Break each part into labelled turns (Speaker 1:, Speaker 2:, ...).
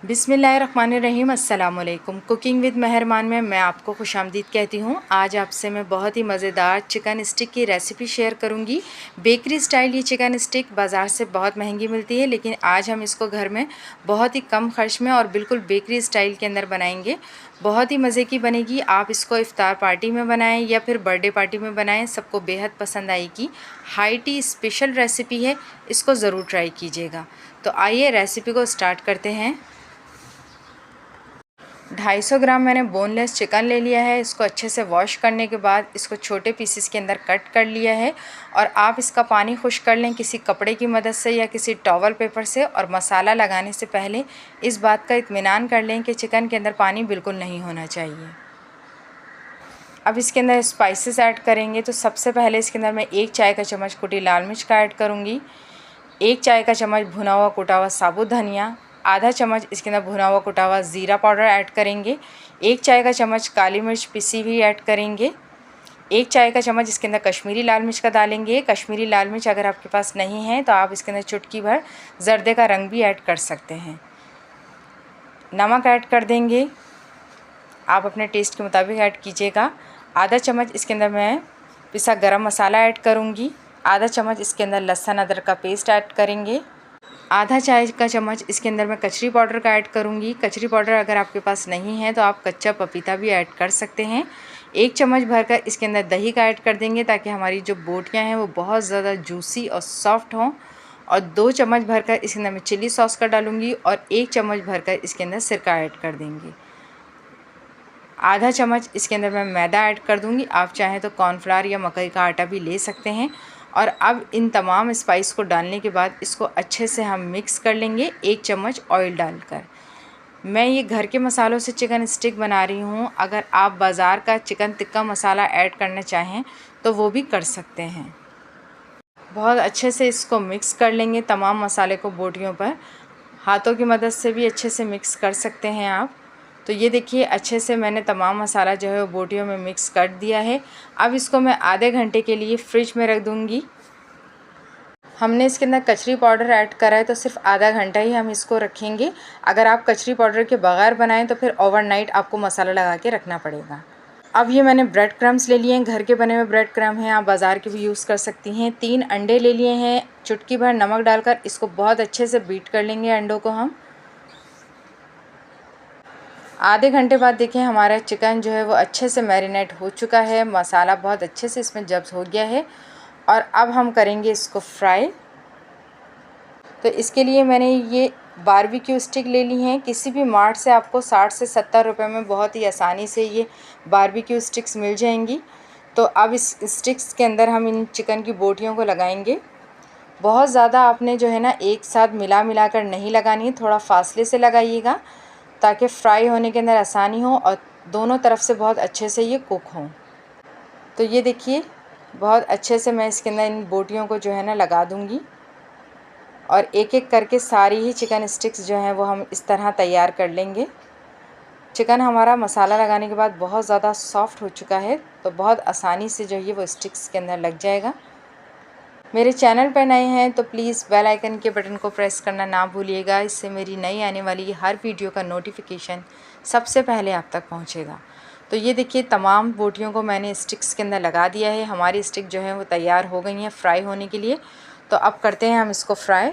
Speaker 1: बिस्मिल्लाहिर्रहमानिर्रहीम। अस्सलाम वालेकुम। कुकिंग विद मेहरमान में मैं आपको खुशामदीद कहती हूँ। आज आपसे मैं बहुत ही मज़ेदार चिकन स्टिक की रेसिपी शेयर करूँगी। बेकरी स्टाइल ये चिकन स्टिक बाज़ार से बहुत महंगी मिलती है, लेकिन आज हम इसको घर में बहुत ही कम खर्च में और बिल्कुल बेकरी स्टाइल के अंदर बनाएंगे। बहुत ही मज़े की बनेगी। आप इसको इफ़्तार पार्टी में बनाएं या फिर बर्थडे पार्टी में बनाएं, सबको बेहद पसंद आएगी। हाईटी स्पेशल रेसिपी है, इसको ज़रूर ट्राई कीजिएगा। तो आइए रेसिपी को स्टार्ट करते हैं। 250 ग्राम मैंने बोनलेस चिकन ले लिया है। इसको अच्छे से वॉश करने के बाद इसको छोटे पीसेस के अंदर कट कर लिया है। और आप इसका पानी खुश्क कर लें किसी कपड़े की मदद से या किसी टॉवल पेपर से। और मसाला लगाने से पहले इस बात का इत्मीनान कर लें कि चिकन के अंदर पानी बिल्कुल नहीं होना चाहिए। अब इसके अंदर स्पाइसेस ऐड करेंगे। तो सबसे पहले इसके अंदर मैं 1 चाय का चम्मच कुटी लाल मिर्च का ऐड करूँगी, 1 चाय का चम्मच भुना हुआ कुटा हुआ साबुत धनिया, आधा चम्मच इसके अंदर भुना हुआ कुटा हुआ ज़ीरा पाउडर ऐड करेंगे, 1 चाय का चम्मच काली मिर्च पिसी हुई ऐड करेंगे, 1 चाय का चम्मच इसके अंदर कश्मीरी लाल मिर्च का डालेंगे। कश्मीरी लाल मिर्च अगर आपके पास नहीं है तो आप इसके अंदर चुटकी भर ज़र्दे का रंग भी ऐड कर सकते हैं। नमक ऐड कर देंगे, आप अपने टेस्ट के मुताबिक ऐड कीजिएगा। आधा चम्मच इसके अंदर मैं पिसा गरम मसाला ऐड करूँगी, आधा चम्मच इसके अंदर लहसुन अदरक का पेस्ट ऐड करेंगे, आधा चाय का चम्मच इसके अंदर मैं कचरी पाउडर का ऐड करूँगी। कचरी पाउडर अगर आपके पास नहीं है तो आप कच्चा पपीता भी ऐड कर सकते हैं। 1 चम्मच भरकर इसके अंदर दही का ऐड कर देंगे ताकि हमारी जो बोटियाँ हैं वो बहुत ज़्यादा जूसी और सॉफ्ट हों। और 2 चम्मच भरकर इसके अंदर मैं चिली सॉस का डालूँगी और 1 चम्मच भरकर इसके अंदर सिरका ऐड कर देंगे। आधा चम्मच इसके अंदर मैं मैदा ऐड कर दूँगी। आप चाहें तो कॉर्नफ्लावर या मकई का आटा भी ले सकते हैं। और अब इन तमाम स्पाइस को डालने के बाद इसको अच्छे से हम मिक्स कर लेंगे 1 चम्मच ऑयल डालकर। मैं ये घर के मसालों से चिकन स्टिक बना रही हूँ। अगर आप बाज़ार का चिकन टिक्का मसाला ऐड करना चाहें तो वो भी कर सकते हैं। बहुत अच्छे से इसको मिक्स कर लेंगे तमाम मसाले को बोटियों पर। हाथों की मदद से भी अच्छे से मिक्स कर सकते हैं आप। तो ये देखिए अच्छे से मैंने तमाम मसाला जो है वो बोटियों में मिक्स कर दिया है। अब इसको मैं आधे घंटे के लिए फ्रिज में रख दूँगी। हमने इसके अंदर कचरी पाउडर ऐड करा है तो सिर्फ आधा घंटा ही हम इसको रखेंगे। अगर आप कचरी पाउडर के बगैर बनाएं तो फिर ओवरनाइट आपको मसाला लगा के रखना पड़ेगा। अब ये मैंने ब्रेड क्रम्स ले लिए हैं, घर के बने हुए ब्रेड क्रम्ब हैं, आप बाज़ार के भी यूज़ कर सकती हैं। 3 अंडे ले लिए हैं, चुटकी भर नमक डालकर इसको बहुत अच्छे से बीट कर लेंगे अंडों को हम। आधे घंटे बाद देखिए हमारा चिकन जो है वो अच्छे से मैरिनेट हो चुका है, मसाला बहुत अच्छे से इसमें जब्स हो गया है। और अब हम करेंगे इसको फ्राई। तो इसके लिए मैंने ये बारबेक्यू स्टिक ले ली हैं। किसी भी मार्ट से आपको 60 से 70 रुपए में बहुत ही आसानी से ये बारबेक्यू स्टिक्स मिल जाएंगी। तो अब इस स्टिक्स के अंदर हम इन चिकन की बोटियों को लगाएंगे। बहुत ज़्यादा आपने जो है ना एक साथ मिला कर नहीं लगानी है, थोड़ा फासले से लगाइएगा ताकि फ्राई होने के अंदर आसानी हो और दोनों तरफ से बहुत अच्छे से ये कुक हों। तो ये देखिए बहुत अच्छे से मैं इसके अंदर इन बोटियों को जो है ना लगा दूँगी और एक एक करके सारी ही चिकन स्टिक्स जो हैं वो हम इस तरह तैयार कर लेंगे। चिकन हमारा मसाला लगाने के बाद बहुत ज़्यादा सॉफ्ट हो चुका है, तो बहुत आसानी से जो है वो स्टिक्स के अंदर लग जाएगा। मेरे चैनल पर नए हैं तो प्लीज़ बेल आइकन के बटन को प्रेस करना ना भूलिएगा। इससे मेरी नई आने वाली हर वीडियो का नोटिफिकेशन सबसे पहले आप तक पहुंचेगा। तो ये देखिए तमाम बोटियों को मैंने स्टिक्स के अंदर लगा दिया है। हमारी स्टिक जो है वो तैयार हो गई हैं फ्राई होने के लिए। तो अब करते हैं हम इसको फ्राई।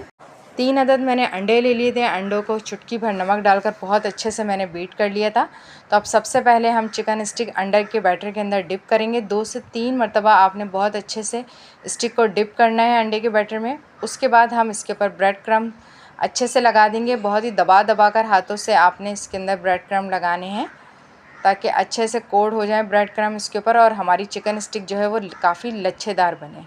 Speaker 1: 3 अदद मैंने अंडे ले लिए थे। अंडों को चुटकी भर नमक डालकर बहुत अच्छे से मैंने बीट कर लिया था। तो अब सबसे पहले हम चिकन स्टिक अंडे के बैटर के अंदर डिप करेंगे। 2 से 3 मरतबा आपने बहुत अच्छे से स्टिक को डिप करना है अंडे के बैटर में। उसके बाद हम इसके ऊपर ब्रेड क्रम्ब अच्छे से लगा देंगे। बहुत ही दबा कर हाथों से आपने इसके अंदर ब्रेड क्रम्ब लगाने हैं ताकि अच्छे से कोट हो जाए ब्रेड क्रम्ब इसके ऊपर और हमारी चिकन स्टिक जो है वो काफ़ी लच्छेदार बने।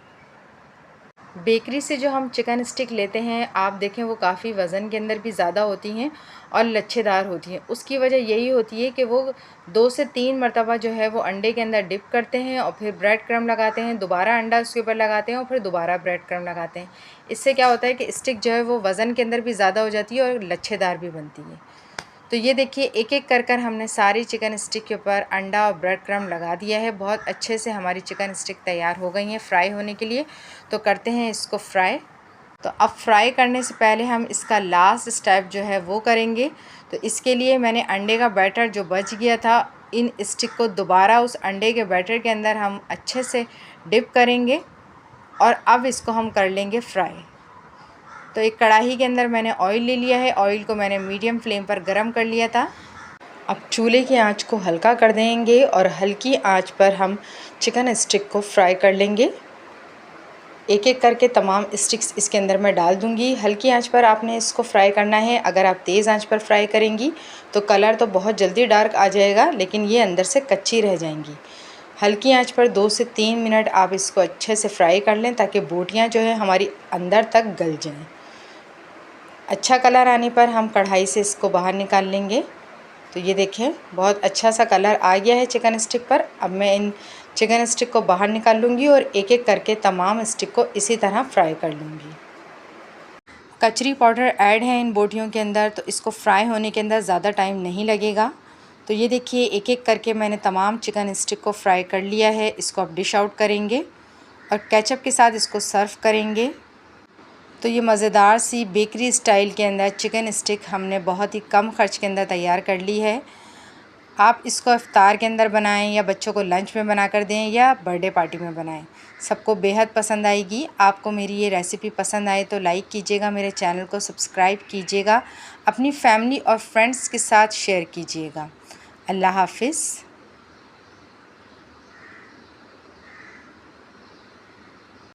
Speaker 1: बेकरी से जो हम चिकन स्टिक लेते हैं आप देखें वो काफ़ी वज़न के अंदर भी ज़्यादा होती हैं और लच्छेदार होती हैं। उसकी वजह यही होती है कि वो 2 से 3 मरतबा जो है वो अंडे के अंदर डिप करते हैं और फिर ब्रेड क्रम्ब लगाते हैं, दोबारा अंडा उसके ऊपर लगाते हैं और फिर दोबारा ब्रेड क्रम्ब लगाते हैं। इससे क्या होता है कि स्टिक जो है वो वज़न के अंदर भी ज़्यादा हो जाती है और लच्छेदार भी बनती है। तो ये देखिए एक एक कर हमने सारी चिकन स्टिक के ऊपर अंडा और ब्रेड क्रम्ब लगा दिया है। बहुत अच्छे से हमारी चिकन स्टिक तैयार हो गई हैं फ्राई होने के लिए। तो करते हैं इसको फ्राई। तो अब फ्राई करने से पहले हम इसका लास्ट स्टेप जो है वो करेंगे। तो इसके लिए मैंने अंडे का बैटर जो बच गया था, इन स्टिक को दोबारा उस अंडे के बैटर के अंदर हम अच्छे से डिप करेंगे और अब इसको हम कर लेंगे फ्राई। तो एक कढ़ाई के अंदर मैंने ऑयल ले लिया है। ऑयल को मैंने मीडियम फ्लेम पर गरम कर लिया था। अब चूल्हे की आंच को हल्का कर देंगे और हल्की आंच पर हम चिकन स्टिक को फ्राई कर लेंगे। एक एक करके तमाम स्टिक्स इसके अंदर मैं डाल दूंगी। हल्की आंच पर आपने इसको फ्राई करना है। अगर आप तेज़ आंच पर फ्राई करेंगी तो कलर तो बहुत जल्दी डार्क आ जाएगा, लेकिन ये अंदर से कच्ची रह जाएंगी। हल्की आंच पर 2 से 3 मिनट आप इसको अच्छे से फ्राई कर लें ताकि बोटियां जो है हमारी अंदर तक गल जाएं। अच्छा कलर आने पर हम कढ़ाई से इसको बाहर निकाल लेंगे। तो ये देखें, बहुत अच्छा सा कलर आ गया है चिकन स्टिक पर। अब मैं इन चिकन स्टिक को बाहर निकाल लूँगी और एक एक करके तमाम स्टिक को इसी तरह फ्राई कर लूँगी। कचरी पाउडर ऐड है इन बोटियों के अंदर, तो इसको फ्राई होने के अंदर ज़्यादा टाइम नहीं लगेगा। तो ये देखिए, एक एक करके मैंने तमाम चिकन स्टिक को फ्राई कर लिया है। इसको अब डिश आउट करेंगे और केचप के साथ इसको सर्व करेंगे। तो ये मज़ेदार सी बेकरी स्टाइल के अंदर चिकन स्टिक हमने बहुत ही कम खर्च के अंदर तैयार कर ली है। आप इसको इफ्तार के अंदर बनाएं या बच्चों को लंच में बना कर दें या बर्थडे पार्टी में बनाएं, सबको बेहद पसंद आएगी। आपको मेरी ये रेसिपी पसंद आए तो लाइक कीजिएगा, मेरे चैनल को सब्सक्राइब कीजिएगा, अपनी फैमिली और फ्रेंड्स के साथ शेयर कीजिएगा। अल्लाह हाफ़िज़।